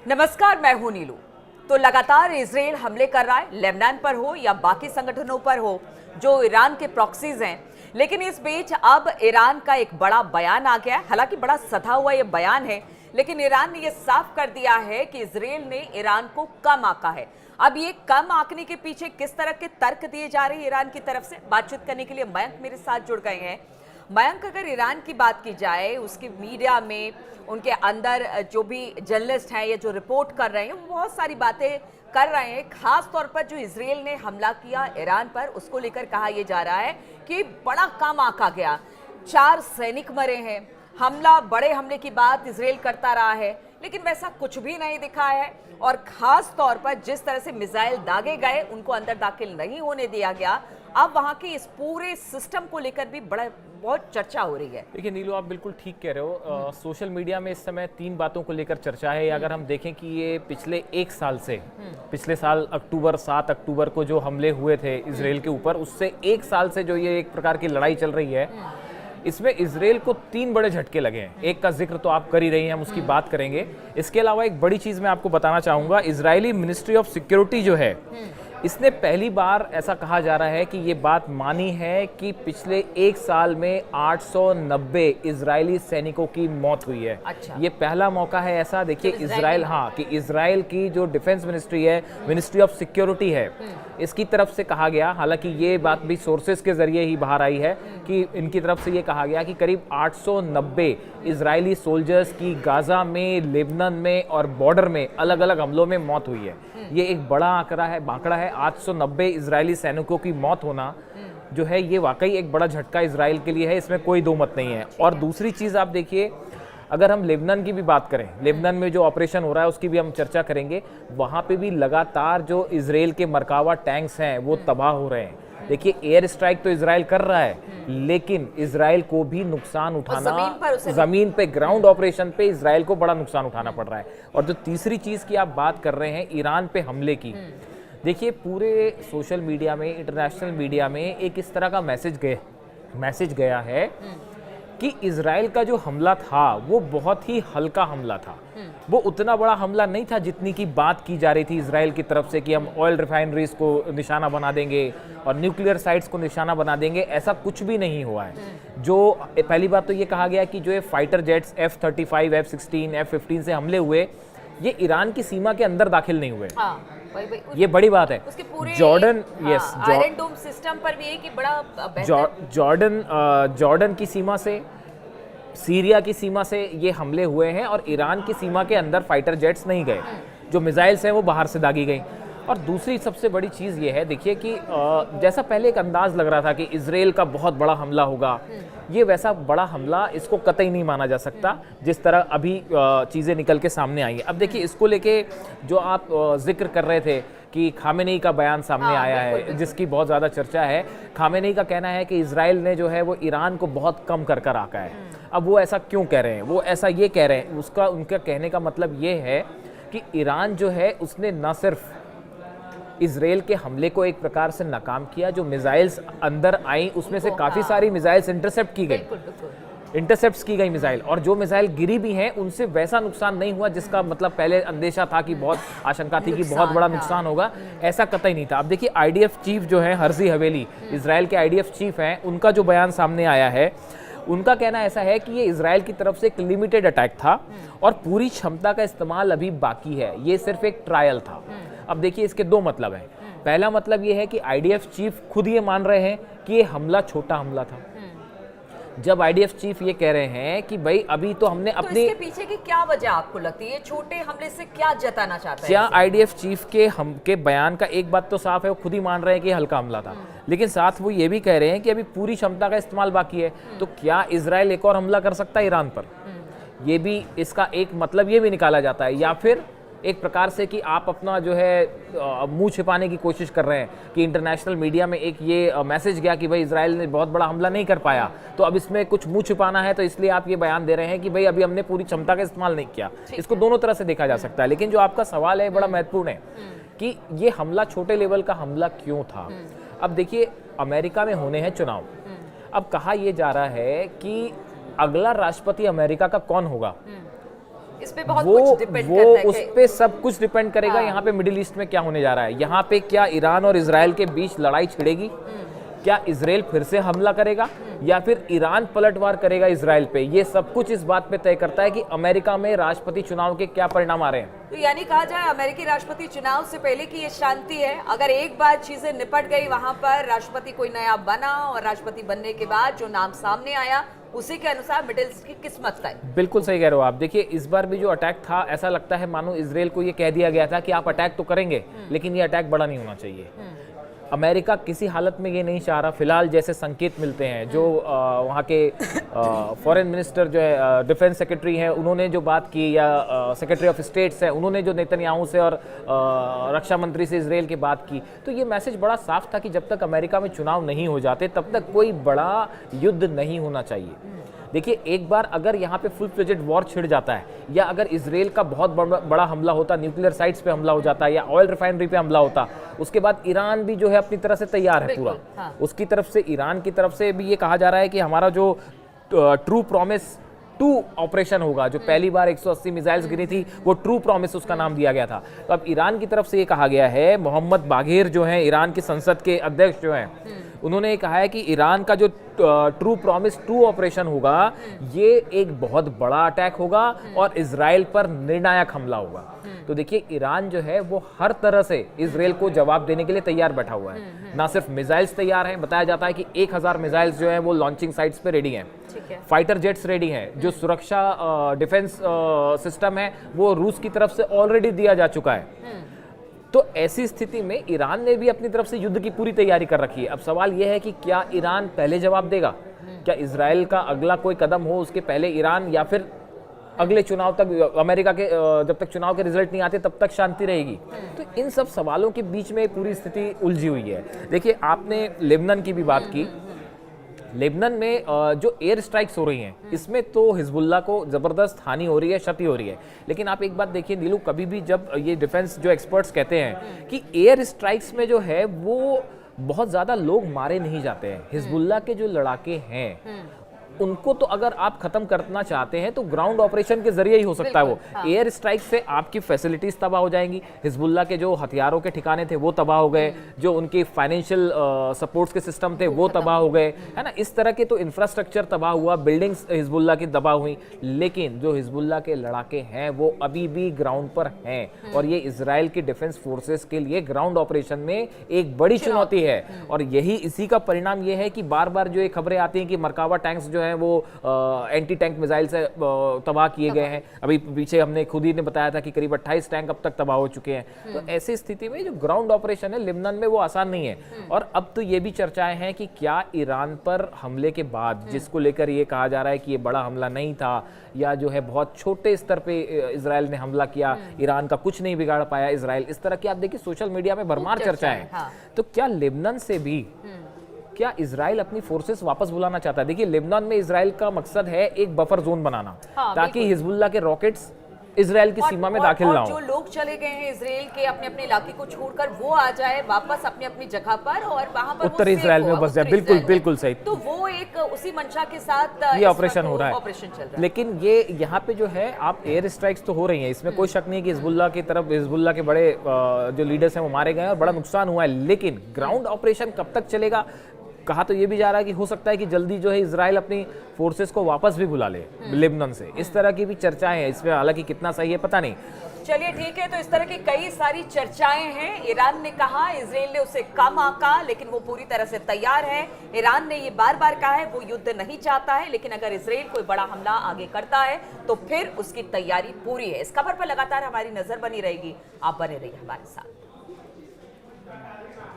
नमस्कार, मैं हूं नीलू। तो लगातार इजराइल हमले कर रहा है, लेबनान पर हो या बाकी संगठनों पर हो जो ईरान के प्रॉक्सीज हैं। लेकिन इस बीच अब ईरान का एक बड़ा बयान आ गया है। हालांकि बड़ा सधा हुआ ये बयान है, लेकिन ईरान ने ये साफ कर दिया है कि इजराइल ने ईरान को कम आंका है। अब ये कम आंकने के पीछे किस तरह के तर्क दिए जा रहे हैं ईरान की तरफ से, बातचीत करने के लिए मयंक मेरे साथ जुड़ गए हैं। मयंक, अगर ईरान की बात की जाए, उसकी मीडिया में उनके अंदर जो भी जर्नलिस्ट हैं या जो रिपोर्ट कर रहे हैं, वो बहुत सारी बातें कर रहे हैं। खास तौर पर जो इजराइल ने हमला किया ईरान पर, उसको लेकर कहा यह जा रहा है कि बड़ा कम आंका गया, 4 सैनिक मरे हैं। बड़े हमले की बात इजराइल करता रहा है, लेकिन वैसा कुछ भी नहीं दिखा है। और खास तौर पर जिस तरह से मिसाइल दागे गए, उनको अंदर दाखिल नहीं होने दिया गया। अब वहां के इस पूरे सिस्टम को लेकर भी बहुत चर्चा हो रही है। देखिए नीलू, आप बिल्कुल ठीक कह रहे हो। सोशल मीडिया में इस समय 3 बातों को लेकर चर्चा है। अगर हम देखें कि ये पिछले 1 साल से, पिछले साल 7 अक्टूबर को जो हमले हुए थे इजराइल के ऊपर, उससे 1 साल से जो ये एक प्रकार की लड़ाई चल रही है, इसमें इजराइल को 3 बड़े झटके लगे हैं। एक का जिक्र तो आप कर ही रही हैं, हम उसकी बात करेंगे। इसके अलावा एक बड़ी चीज मैं आपको बताना चाहूंगा। इजरायली मिनिस्ट्री ऑफ सिक्योरिटी जो है, इसने पहली बार ऐसा कहा जा रहा है कि ये बात मानी है कि पिछले 1 साल में 890 इजरायली सैनिकों की मौत हुई है। अच्छा। ये पहला मौका है ऐसा। देखिए इजराइल, कि इजराइल की जो डिफेंस मिनिस्ट्री है, मिनिस्ट्री ऑफ सिक्योरिटी है, इसकी तरफ से कहा गया, हालांकि ये बात भी सोर्सेस के जरिए ही बाहर आई है कि इनकी तरफ से ये कहा गया कि करीब 890 इजरायली सोल्जर्स की गाजा में, लेबनान में और बॉर्डर में अलग अलग हमलों में मौत हुई है। ये एक बड़ा आंकड़ा है। 890 इजरायली सैनिकों की मौत होना जो है, ये वाकई एक बड़ा झटका इजराइल के लिए है, इसमें कोई दो मत नहीं है। और दूसरी चीज आप देखिए, अगर हम लेबनान की भी बात करें, लेबनान में जो ऑपरेशन हो रहा है उसकी भी हम चर्चा करेंगे। वहां पे भी लगातार जो इजराइल के मरकावा टैंक्स हैं वो तबाह हो रहे हैं। देखिए एयर स्ट्राइक तो इजराइल कर रहा है, लेकिन इजराइल को भी नुकसान उठाना, जमीन पे ग्राउंड ऑपरेशन पे इजराइल को बड़ा नुकसान उठाना पड़ रहा है। और जो तीसरी चीज की आप बात कर रहे हैं, ईरान पे हमले की, देखिए पूरे सोशल मीडिया में, इंटरनेशनल मीडिया में एक इस तरह का मैसेज गया है कि इजराइल का जो हमला था वो बहुत ही हल्का हमला था। वो उतना बड़ा हमला नहीं था जितनी की बात की जा रही थी इजराइल की तरफ से कि हम ऑयल रिफाइनरीज को निशाना बना देंगे और न्यूक्लियर साइट्स को निशाना बना देंगे। ऐसा कुछ भी नहीं हुआ है। जो पहली बात तो ये कहा गया कि जो ये fighter jets F-35, F-16, F-15 से हमले हुए, ये ईरान की सीमा के अंदर दाखिल नहीं हुए। ये बड़ी बात है। जॉर्डन, यस, आयरन डोम सिस्टम पर भी है कि बड़ा जॉर्डन की सीमा से, सीरिया की सीमा से ये हमले हुए हैं और ईरान की सीमा के अंदर फाइटर जेट्स नहीं गए। जो मिसाइल्स हैं वो बाहर से दागी गई। और दूसरी सबसे बड़ी चीज़ ये है, देखिए कि जैसा पहले एक अंदाज लग रहा था कि इजराइल का बहुत बड़ा हमला होगा, ये वैसा बड़ा हमला इसको कतई नहीं माना जा सकता जिस तरह अभी चीज़ें निकल के सामने आई हैं। अब देखिए इसको लेके जो आप जिक्र कर रहे थे कि खामेनेई का बयान सामने आया है, जिसकी बहुत ज़्यादा चर्चा है। खामेनेई का कहना है कि इजराइल ने जो है वो ईरान को बहुत कम कर कर आका है। अब वो ऐसा क्यों कह रहे हैं? वो ऐसा ये कह रहे हैं, उनका कहने का मतलब ये है कि ईरान जो है उसने न सिर्फ इजराइल के हमले को एक प्रकार से नाकाम किया, जो मिसाइल्स अंदर आई उसमें से काफ़ी सारी मिसाइल्स इंटरसेप्ट की गई मिसाइल, और जो मिसाइल गिरी भी हैं उनसे वैसा नुकसान नहीं हुआ जिसका मतलब पहले अंदेशा था कि बहुत आशंका थी कि बहुत बड़ा नुकसान होगा। ऐसा कतई नहीं था। अब देखिए IDF चीफ जो है हर्जी हवेली, इजराइल के IDF चीफ हैं, उनका जो बयान सामने आया है, उनका कहना ऐसा है कि ये इजराइल की तरफ से एक लिमिटेड अटैक था और पूरी क्षमता का इस्तेमाल अभी बाकी है, ये सिर्फ एक ट्रायल था। अब देखिए इसके 2 मतलब हैं। पहला मतलब ये है कि IDF चीफ खुद ये मान रहे हैं कि ये हमला छोटा हमला था। जब IDF चीफ ये कह रहे हैं कि भाई अभी तो हमने अपने, इसके पीछे की क्या वजह आपको लगती है? छोटे हमले से क्या जताना चाहता है? क्या IDF चीफ के बयान का एक बात तो साफ है, वो खुद ही मान रहे हैं कि हल्का हमला था, लेकिन साथ वो ये भी कह रहे हैं कि अभी पूरी क्षमता का इस्तेमाल बाकी है। तो क्या इजराइल एक और हमला कर सकता है ईरान पर? ये भी इसका एक मतलब ये भी निकाला जाता है। या फिर एक प्रकार से कि आप अपना जो है मुंह छिपाने की कोशिश कर रहे हैं कि इंटरनेशनल मीडिया में एक ये मैसेज गया कि भाई इजराइल ने बहुत बड़ा हमला नहीं कर पाया, तो अब इसमें कुछ मुंह छिपाना है, तो इसलिए आप ये बयान दे रहे हैं कि भाई अभी हमने पूरी क्षमता का इस्तेमाल नहीं किया। इसको दोनों तरह से देखा जा सकता है। लेकिन जो आपका सवाल है बड़ा महत्वपूर्ण है कि ये हमला छोटे लेवल का हमला क्यों था। अब देखिए अमेरिका में होने हैं चुनाव। अब कहा यह जा रहा है कि अगला राष्ट्रपति अमेरिका का कौन होगा इस पे बहुत कुछ डिपेंड करता है उस पे सब कुछ डिपेंड करेगा। यहाँ पे मिडिल ईस्ट में क्या होने जा रहा है, यहाँ पे क्या ईरान और इजराइल के बीच लड़ाई छिड़ेगी, क्या इजराइल फिर से हमला करेगा या फिर ईरान पलटवार करेगा इजराइल पे, ये सब कुछ इस बात पे तय करता है कि अमेरिका में राष्ट्रपति चुनाव के क्या परिणाम आ रहे हैं। तो यानी कहा जाए अमेरिकी राष्ट्रपति चुनाव से पहले की ये शांति है, अगर एक बार चीजें निपट गई, वहां पर राष्ट्रपति कोई नया बना और राष्ट्रपति बनने के बाद जो नाम सामने आया उसी के अनुसार मिडिल ईस्ट की किस्मत तय। बिल्कुल सही कह रहे हो आप। देखिए इस बार भी जो अटैक था, ऐसा लगता है मानो इजराइल को ये कह दिया गया था कि आप अटैक तो करेंगे लेकिन ये अटैक बड़ा नहीं होना चाहिए। अमेरिका किसी हालत में ये नहीं चाह रहा, फिलहाल जैसे संकेत मिलते हैं, जो वहाँ के फॉरेन मिनिस्टर जो है, डिफेंस सेक्रेटरी हैं, उन्होंने जो बात की, या सेक्रेटरी ऑफ स्टेट्स है, उन्होंने जो नेतन्याहू से और रक्षा मंत्री से इजराइल की बात की, तो ये मैसेज बड़ा साफ था कि जब तक अमेरिका में चुनाव नहीं हो जाते तब तक कोई बड़ा युद्ध नहीं होना चाहिए। देखिए एक बार अगर यहाँ पे फुल फ्लेजेड वॉर छिड़ जाता है, या अगर इजराइल का बहुत बड़ा हमला होता, न्यूक्लियर साइट्स पे हमला हो जाता, या ऑयल रिफाइनरी पे हमला होता, उसके बाद ईरान भी जो है अपनी तरह से तैयार है पूरा। हाँ। उसकी तरफ से, ईरान की तरफ से भी ये कहा जा रहा है कि हमारा जो ट्रू प्रॉमिस 2 ऑपरेशन होगा, जो पहली बार 180 मिसाइल्स गिरी थी, वो ट्रू प्रॉमिस उसका नाम दिया गया था। तो अब ईरान की तरफ से ये कहा गया है, मोहम्मद बाघेर जो हैं ईरान की संसद के अध्यक्ष जो हैं, उन्होंने ये कहा है कि ईरान का जो ट्रू प्रॉमिस 2 ऑपरेशन होगा, ये एक बहुत बड़ा अटैक होगा और इजराइल पर निर्णायक हमला होगा। तो देखिए ईरान जो है वो हर तरह से इजराइल को जवाब देने के लिए तैयार बैठा हुआ है। ना सिर्फ मिसाइल्स तैयार हैं, बताया जाता है कि 1000 मिसाइल्स जो हैं वो लॉन्चिंग साइट्स पे रेडी हैं, फाइटर जेट्स रेडी हैं, जो सुरक्षा डिफेंस सिस्टम है वो रूस की तरफ से ऑलरेडी दिया जा चुका है। तो ऐसी स्थिति में ईरान ने भी अपनी तरफ से युद्ध की पूरी तैयारी कर रखी है। अब सवाल यह है कि क्या ईरान पहले जवाब देगा, क्या इजराइल का अगला कोई कदम हो उसके पहले ईरान, या फिर अगले चुनाव तक, अमेरिका के जब तक चुनाव के रिजल्ट नहीं आते तब तक शांति रहेगी। तो इन सब सवालों के बीच में पूरी स्थिति उलझी हुई है। देखिए आपने लेबनान की भी बात की, लेबनान में जो एयर स्ट्राइक्स हो रही हैं, इसमें तो हिजबुल्लाह को ज़बरदस्त हानि हो रही है, क्षति हो रही है। लेकिन आप एक बात देखिए नीलू, कभी भी जब ये डिफेंस जो एक्सपर्ट्स कहते हैं कि एयर स्ट्राइक्स में जो है वो बहुत ज़्यादा लोग मारे नहीं जाते हैं। हिजबुल्लाह के जो लड़ाके हैं उनको तो अगर आप खत्म करना चाहते हैं तो ग्राउंड ऑपरेशन के जरिए ही हो सकता है वो। एयर स्ट्राइक से आपकी फैसिलिटीज तबाह हो जाएंगी, हिजबुल्लाह के जो हथियारों के ठिकाने थे वो तबाह हो गए, जो उनके फाइनेंशियल सपोर्ट्स के सिस्टम थे वो तबाह हो गए, है ना। इस तरह के तो इंफ्रास्ट्रक्चर तबाह हुआ, बिल्डिंग्स हिजबुल्लाह की तबाह हुई। लेकिन जो हिजबुल्लाह के लड़ाके हैं वो अभी भी ग्राउंड पर हैं, और ये इजराइल की डिफेंस फोर्सेस के लिए ग्राउंड ऑपरेशन में एक बड़ी चुनौती है। और यही इसी का परिणाम ये है कि बार बार जो ये खबरें आती हैं कि मरकावा टैंक्स जो हैं वो एंटी टैंक मिसाइल से तबाह किए गए हैं। अभी पीछे हमने खुद ही ने बताया था कि करीब 28 टैंक अब तक तबाह हो चुके हैं। तो ऐसी स्थिति में जो ग्राउंड ऑपरेशन है लेबनान में वो आसान नहीं है। और अब तो ये भी चर्चाएं हैं कि क्या ईरान पर हमले के बाद, जिसको लेकर ये कहा जा रहा है कि ये बड़ा हमला नहीं था, या जो है बहुत छोटे स्तर पे इजराइल ने हमला किया, ईरान का कुछ नहीं बिगाड़ पाया इजराइल, इस तरह की आप देखिए सोशल मीडिया में भरमार चर्चाएं हैं। तो क्या लेबनान से भी क्या इजराइल अपनी फोर्सेस वापस बुलाना चाहता है? देखिए लेबनान में इजराइल का मकसद है एक बफर जोन बनाना, ताकि हिजबुल्लाह के रॉकेट्स इजराइल की सीमा में दाखिल ना हो। जो लोग चले गए हैं इजराइल के अपने अपने इलाके को छोड़कर, वो आ जाए वापस अपनी अपनी जगह पर और वहां पर उत्तर इजराइल में बस जाए। बिल्कुल बिल्कुल सही। तो वो एक उसी मंशा के साथ ये ऑपरेशन हो रहा है, ऑपरेशन चल रहा है। लेकिन ये यहाँ पे जो है आप एयर स्ट्राइक्स तो हो रही हैं, इसमें कोई शक नहीं कि हिजबुल्लाह की तरफ, हिजबुल्लाह के बड़े जो लीडर्स हैं वो मारे गए और बड़ा नुकसान हुआ है। लेकिन ग्राउंड ऑपरेशन कब तक चलेगा? कहा तो ये भी जा रहा है कि हो सकता है कि जल्दी जो है इजराइल अपनी फोर्सेस को वापस भी बुला ले लेबनान से। इस तरह की भी चर्चाएं हैं, इसमें हालांकि कितना सही है पता नहीं। चलिए ठीक है, तो इस तरह की कई सारी चर्चाएं हैं। ईरान ने कहा, इजराइल ने उसे कम आंका, लेकिन वो पूरी तरह से तैयार है। ईरान ने ये बार बार कहा है वो युद्ध नहीं चाहता है, लेकिन अगर इजराइल कोई बड़ा हमला आगे करता है तो फिर उसकी तैयारी पूरी है। इस खबर पर लगातार हमारी नजर बनी रहेगी, आप बने रहिए हमारे साथ।